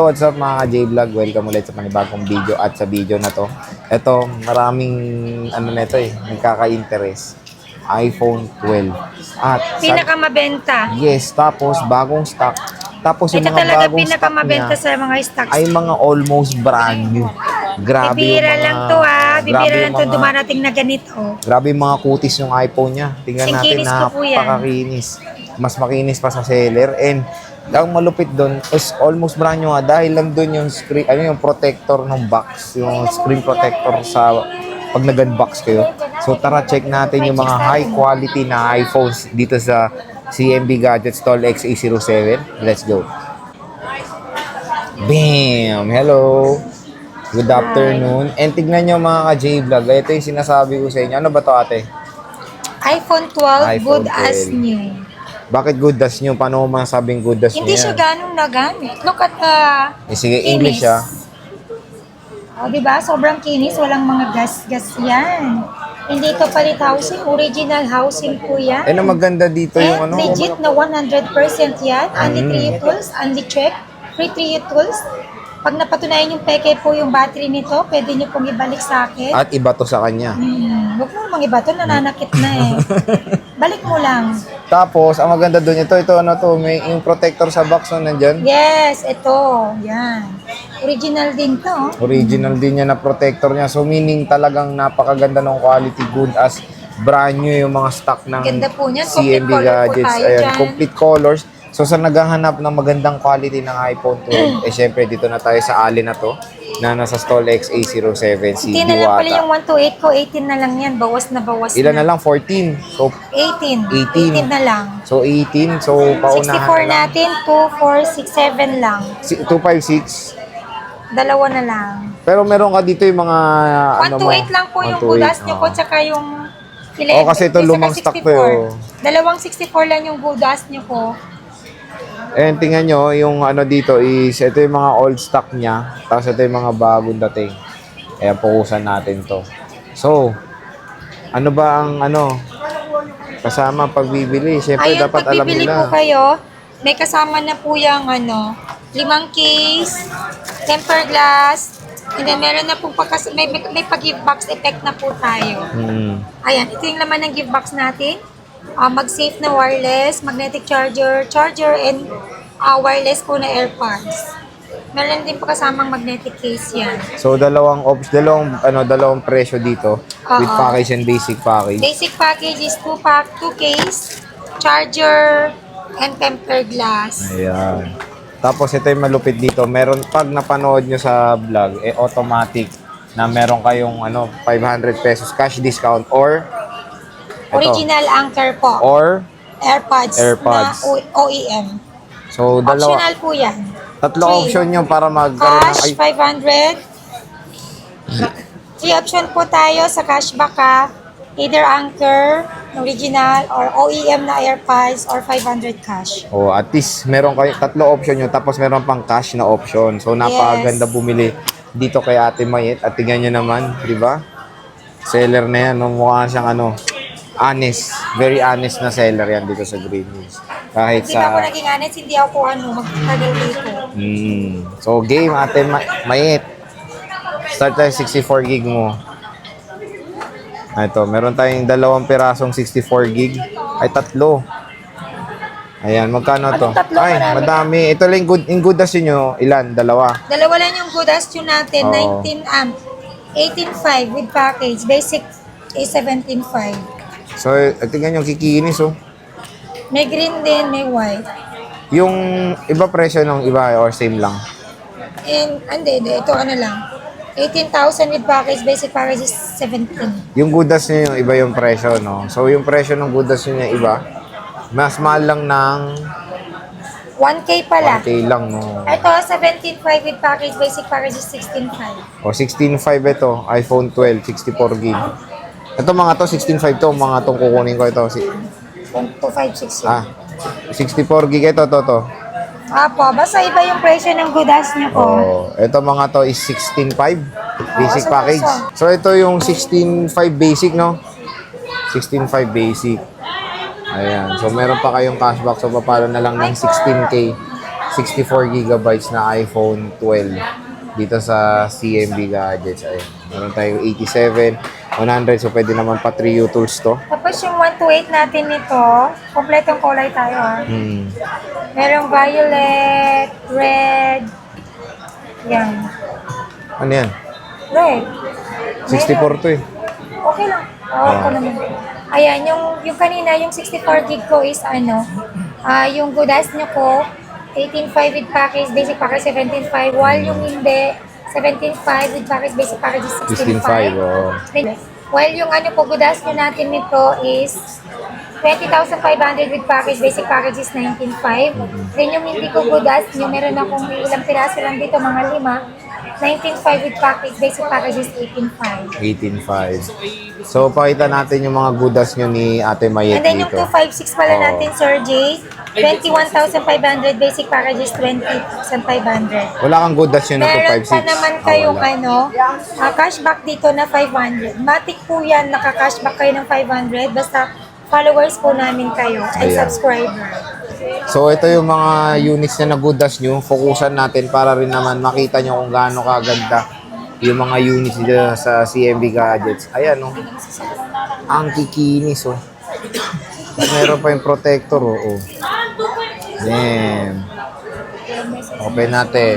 Hello, what's up mga ka-J-Vlog? Welcome ulit sa panibagong video at sa video na to. Ito, maraming nito nagkaka-interest. iPhone 12. At pinakamabenta. yes, tapos bagong stock. Tapos yung Ito mga talaga bagong stock pinakamabenta niya sa mga stocks. ay mga almost brand new. Grabe yung Bibira mga, lang to Bibira lang to mga, dumarating na ganito. Grabe yung mga kutis yung iPhone niya. Tingnan natin, Singkinis ko po yan. napakakinis. Mas makinis pa sa seller. And ang malupit doon is almost brand new dahil lang doon yung screen, yung protector ng box, yung screen protector sa pag nag-unbox kayo. So tara, check natin yung mga high quality na iPhones dito sa CMB Gadgets Tall XA07. Let's go. Bam! Hello! Good afternoon. And tignan nyo mga ka-J-Vlog. Ito yung sinasabi ko sa inyo. Ano ba to ate? iPhone 12, iPhone good as 12. new. Bakit good as nyo? Paano mo masabing good as nyo Hindi siya yan? ganong nagamit. Look at the Sige, English siya. Diba? Sobrang kinis. Walang mga gas-gas yan. Hindi ito palit housing. Original housing po yan. Eh, na maganda dito yung And legit na 100% yan. Only 3 tools. Only check. Free 3 tools. Pag napatunayan yung peke po yung battery nito, pwede nyo pong ibalik sa akin. At iba to sa kanya. Huwag mo mang iba to, nananakit na eh. Balik mo lang. Tapos, ang maganda doon, ito ano to, may yung protector sa box na nandyan. Yes, ito. Yan. Original din to. Original din niya na protector niya. So, meaning talagang napakaganda ng quality, good as brand new yung mga stock ng Ganda po niyan. CMB Complete color po Gadgets. tayo Ayan, dyan. complete colors. So, sa naghahanap ng magandang quality ng iPhone 12, syempre, dito na tayo sa ali na to, na nasa stall XA07, si Hindi na lang pala Diwata. yung 128 ko, 18 na lang yan. Bawas na bawas Ilan na lang? 14. So, 18. 18. 18 na lang. so 18. So, paunahan 64 na lang. natin, 2, 4, 6, 7 lang. 256. Dalawa na lang. Pero meron ka dito yung mga 128 lang po yung budas nyo ko, tsaka yung kasi ito lumang stock to yun. Dalawang 64 lang yung budas nyo ko. And tingnan nyo, yung dito is, ito yung mga old stock niya. Tapos ito yung mga bagong dating. Kaya pukusan natin to. So, ano ba ang kasama pagbibili? Siyempre, Ayun, dapat alam pagbibili nila. po kayo, may kasama na po yung 5 case, tempered glass, and then meron na po may pag-give box effect na po tayo. Ayan, ito yung laman ng give box natin. Mag-safe na wireless, magnetic charger, and wireless po na AirPods. Meron din po kasamang magnetic case yan. So, dalawang presyo dito. With package and basic package. Basic package is 2 case, charger, and tempered glass. Ayan. Tapos ito yung malupit dito. Meron, pag napanood nyo sa vlog, automatic na meron kayong 500 pesos cash discount or Original Anchor po. or AirPods, AirPods. na OEM. so Optional po yan. tatlo Three. option nyo para magkaroon Cash, ng 500. 3 option po tayo sa cashback Either Anchor, original, or OEM na AirPods, or 500 cash. at least meron kayo tatlo option nyo tapos meron pang cash na option. So napakaganda bumili dito kay Ate Mayet at tingnan nyo naman, di ba? Seller na yan, mukha siyang honest, very honest na seller yan dito sa Green Hills. Kahit Hindi ba ako sa naging honest, hindi ako magtagal dito. So game Ate Mayet. Start tayo 64 gig mo. Ito, meron tayong 2 pirasong 64 gig. Ay, 3. Ayan, magkano to? Anong tatlo? Ay, Marami. madami. Ito lang yung good as nyo. Ilan? 2. Dalawa lang yung good as tune natin, Oo. 19 amp. 18.5 with package. Basic is 17.5. So, tingnan nyo, kikinis May green din, may white. Yung iba presyo ng iba or same lang? And, hindi. Ito lang. 18,000 with package. Basic package is 17. Yung good as nyo, yung iba yung presyo, no? So, yung presyo ng good as nyo yung iba, mas mahal lang ng 1K pala. 1K lang, no? Ito, 17.5 with package. Basic package is 16.5. O, 16.5 ito. iPhone 12, 64 gig. Ito mga to, 16.5 to. Mga tong kukunin ko ito. 256 Ah, 64 gig ito, to. Apo, basta iba yung presyo ng good as nyo ko. Ito mga to is 16.5 basic so package. gusto. So ito yung 16.5 basic, no? 16.5 basic. Ayan. So meron pa kayong cashback. So papalo na lang ng 16K. 64 gigabytes na iPhone 12 dito sa CMB Gadgets. Ayun. Meron tayong 87, 100. So, pwede naman pa 3U tools to. Tapos yung 128 natin nito, kompletong kulay tayo ha. Merong violet, red, yan. Ano yan? Red. 64 to eh. Okay lang. Ako naman. Ayan, yung kanina, yung 64 gig ko is ano, yung Godas nyo ko, 18.5 with package, basic package 17.5, while yung hindi, 17.5 with package, basic package is 16.5, 16.5. oo. While yung ano po, Godas nyo natin nito is 20,500 with package, basic package is 19.5. Then yung hindi ko Godas nyo, meron akong ilang piraso lang dito, mga 5. 19.5 with package, basic package is 18.5. 18.5. So, pakita natin yung mga Godas nyo ni Ate Mayet And then yung dito. 256 pala Oo. natin, Sir Jay, 21,500, basic package is 20,500. Wala kang Godas yun na Meron 256. pa naman kayong wala. cashback dito na 500. Matik po yan, naka-cashback kayo ng 500, basta followers po namin kayo and Ayan. subscriber. So, ito yung mga units na Godas nyo. Fokusan natin para rin naman makita nyo kung gaano kaganda yung mga units dito sa CMB Gadgets. Ayan, oh. Ang kikinis, oh. Meron pa yung protector, oh. Damn. Open natin.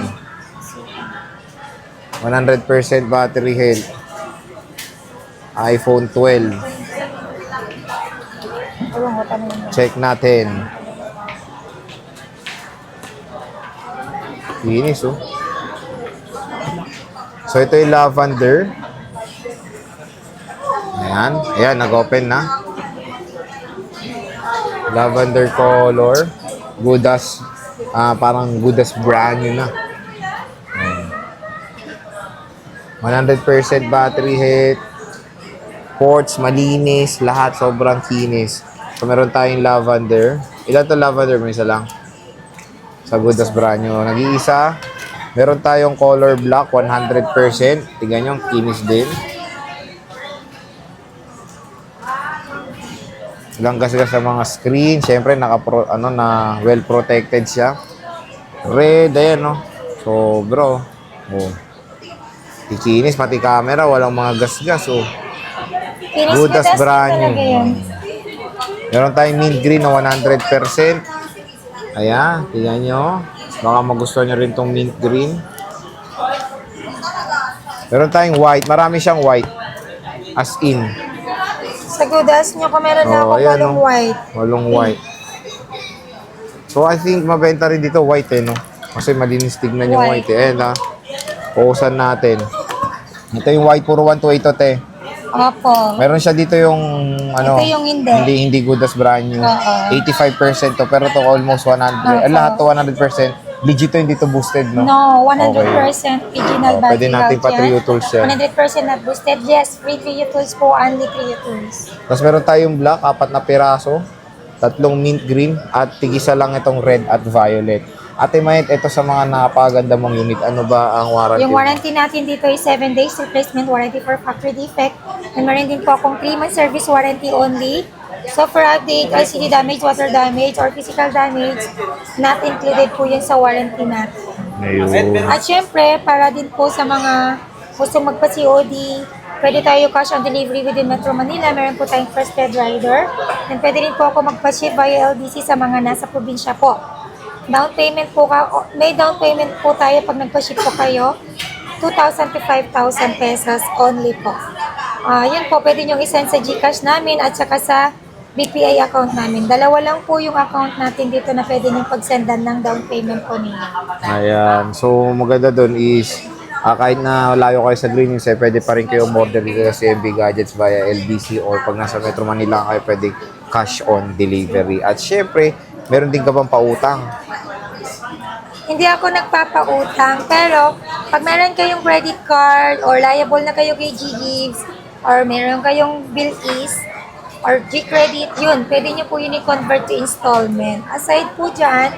100% battery health. iPhone 12. Ewan ko, tanong mo. Check natin. Kinis, oh. So, ito yung lavender. Ayan. Ayan, nag-open na. Lavender color. Godas. Parang Godas brand new na. Ayan. 100% battery health. Ports, malinis. Lahat sobrang kinis. So, meron tayong lavender. Ilan to lavender? May isa lang. Sa Godas brand new. Nag-iisa. Meron tayong color black, 100%. Tingnan nyo, kinis din. Ilang gas-gas sa mga screen. Siyempre, na well protected siya. Red, ayan, no? So, bro. Oh. Kikinis, pati camera, walang mga gas-gas, oh. Godas brand new. talaga yan. Meron tayong mint green na 100%. Ayan, tingnan nyo. Baka magustuhan nyo rin tong mint green. Meron tayong white. Marami siyang white. As in. Sa Godas nyo, kung meron na Oh, akong ayan, walong no? white. Walong white. So, I think mabenta rin dito white, eh, no? Kasi malinis tignan yung white, eh. Ayan, ha? Pukusan natin. Ito yung white, puro 128 to, te. Opo. Meron siya dito yung, ano, Ito yung hindi. hindi Godas brand new. Oo. 85% to, pero to almost 100. Lahat to 100%. Legit to, hindi to boosted, no? No, 100% original Pwede natin pa 3U yan. tools yan. 100% not boosted. Yes, free 3U tools po, only 3U tools. Tapos meron tayong black, 4 na piraso, 3 mint green, at tigisa lang itong red at violet. Ate Mayet, ito sa mga napaganda mong unit, ano ba ang warranty? Yung warranty natin dito is 7 days replacement warranty for factory defect. And meron din po akong 3-month service warranty only. Software update, LCD damage, water damage, or physical damage, not included po yun sa warranty natin. Ayun. At syempre, para din po sa mga gustong magpa-COD, pwede tayo cash on delivery within Metro Manila. Meron po tayong first bed rider. And pwede rin po ako magpa-ship via LDC sa mga nasa probinsya po. Down payment po may down payment po tayo pag nagpa-ship po kayo. 2,000 to 5,000 pesos only po. Yun po, pwede nyo isend sa GCash namin at saka sa BPI account namin. Dalawa lang po yung account natin dito na pwede nyo pagsendan ng down payment po ninyo. Ayan. So, maganda doon is, kahit na layo kayo sa Green Hills, pwede pa rin kayo order dito sa CMB Gadgets via LBC or pag nasa Metro Manila kayo, pwede cash on delivery. At syempre, meron din ka bang pautang? Hindi ako nagpapautang, pero pag meron kayong credit card or liable na kayo kay G-Gives or meron kayong Bill-Ease or G-Credit, yun, pwede nyo po yun i-convert to installment. Aside po dyan,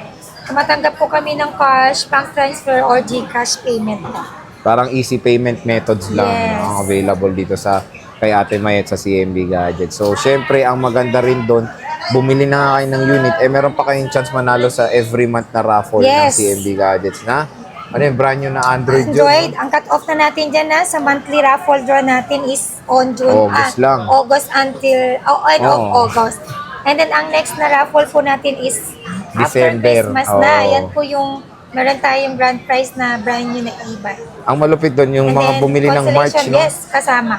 tumatanggap po kami ng cash, bank transfer, or Gcash payment po. Parang easy payment methods lang Yes. ang available dito sa kay Ate Mayet sa CMB Gadgets. So, syempre, ang maganda rin doon, bumili na nga kayo ng unit, meron pa kayong chance manalo sa every month na raffle Yes. ng CMB Gadgets na. Ano yung brand new na Android yun? Android, ang cut-off na natin dyan na sa monthly raffle draw natin is on June. August lang. August until, end of August. And then ang next na raffle po natin is after December. Christmas na. Yan po yung, meron tayong grand prize na brand new na e-bike. Ang malupit doon, yung And mga then, bumili ng March, consolation, no? yes, kasama.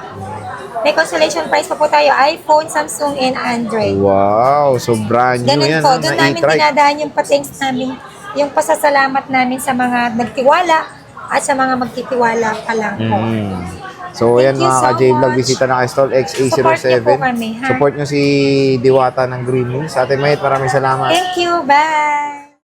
May consolation prize pa po tayo, iPhone, Samsung, and Android. Wow, so brand new Ganun yan. po, ha, doon na namin e-trike. dinadaan yung patings namin, yung pasasalamat namin sa mga nagtiwala at sa mga magtitiwala pa lang po. So, Thank yan you mga so ka-J-Vlog, much. bisita na kay Stall XA07. Support niyo po kami, ha? Support nyo si Diwata ng Green Hills. Ate Mayet, maraming salamat. Thank you, bye!